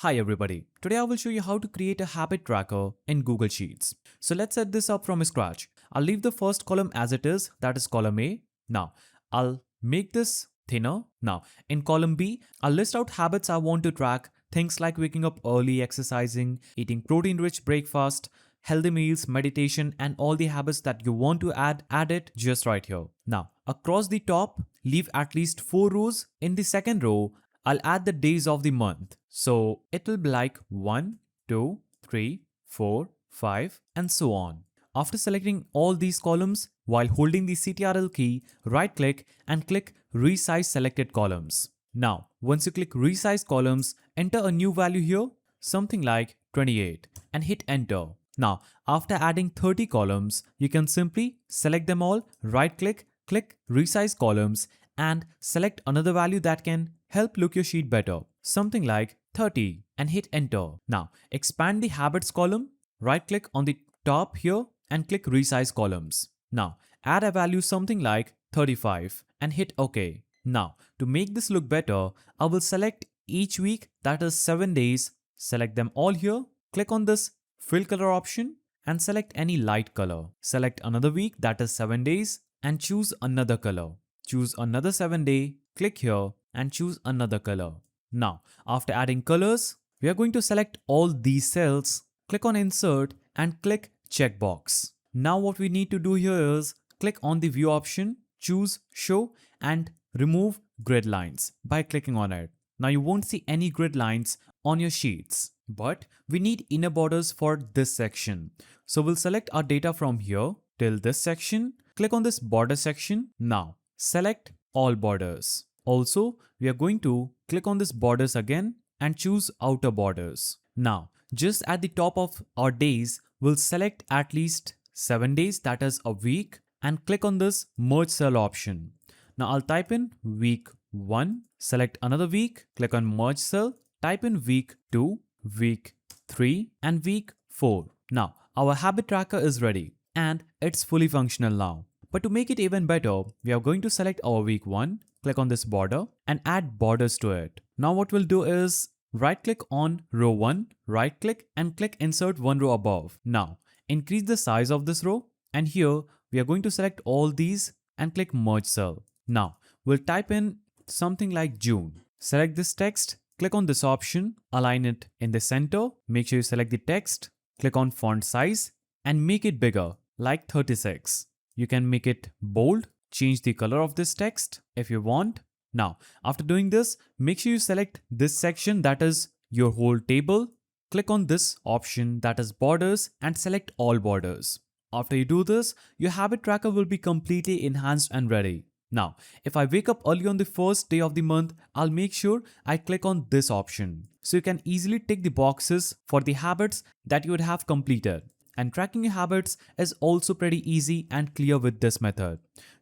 Hi everybody, today I will show you how to create a habit tracker in Google Sheets. So let's set this up from scratch. I'll leave the first column as it is, that is column A. Now, I'll make this thinner. Now, in column B, I'll list out habits I want to track, things like waking up early, exercising, eating protein-rich breakfast, healthy meals, meditation, and all the habits that you want to add it just right here. Now, across the top, leave at least 4 rows. In the second row, I'll add the days of the month. So it will be like 1, 2, 3, 4, 5, and so on. After selecting all these columns, while holding the CTRL key, right click and click Resize Selected Columns. Now, once you click Resize Columns, enter a new value here, something like 28, and hit enter. Now, after adding 30 columns, you can simply select them all, right click, click Resize Columns, and select another value that can help look your sheet better, something like 30, and hit enter. Now, expand the habits column, right click on the top here and click Resize Columns. Now, add a value something like 35 and hit OK. Now, to make this look better, I will select each week, that is 7 days, select them all here, click on this fill color option and select any light color. Select another week, that is 7 days, and choose another color. Choose another 7 day, click here and choose another color. Now, after adding colors, we are going to select all these cells, click on insert and click checkbox. Now what we need to do here is click on the view option, choose show and remove grid lines by clicking on it. Now you won't see any grid lines on your sheets, but we need inner borders for this section. So we'll select our data from here till this section, click on this border section. Now select all borders. Also, we are going to click on this borders again and choose outer borders. Now, just at the top of our days, we'll select at least 7 days, that is a week, and click on this merge cell option. Now I'll type in week 1, select another week, click on merge cell, type in week 2, week 3, and week 4. Now, our habit tracker is ready and it's fully functional now. But to make it even better, we are going to select our week 1, click on this border and add borders to it. Now what we'll do is right click on row 1, right click and click insert one row above. Now increase the size of this row and here we are going to select all these and click merge cell. Now we'll type in something like June. Select this text, click on this option, align it in the center, make sure you select the text, click on font size and make it bigger like 36. You can make it bold, change the color of this text if you want. Now, after doing this, make sure you select this section, that is your whole table. Click on this option, that is borders, and select all borders. After you do this, your habit tracker will be completely enhanced and ready. Now, if I wake up early on the first day of the month, I'll make sure I click on this option. So you can easily tick the boxes for the habits that you would have completed. And tracking your habits is also pretty easy and clear with this method.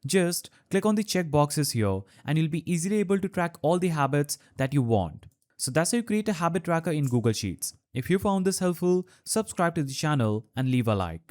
Just click on the check boxes here and you'll be easily able to track all the habits that you want. So that's how you create a habit tracker in Google Sheets. If you found this helpful, subscribe to the channel and leave a like.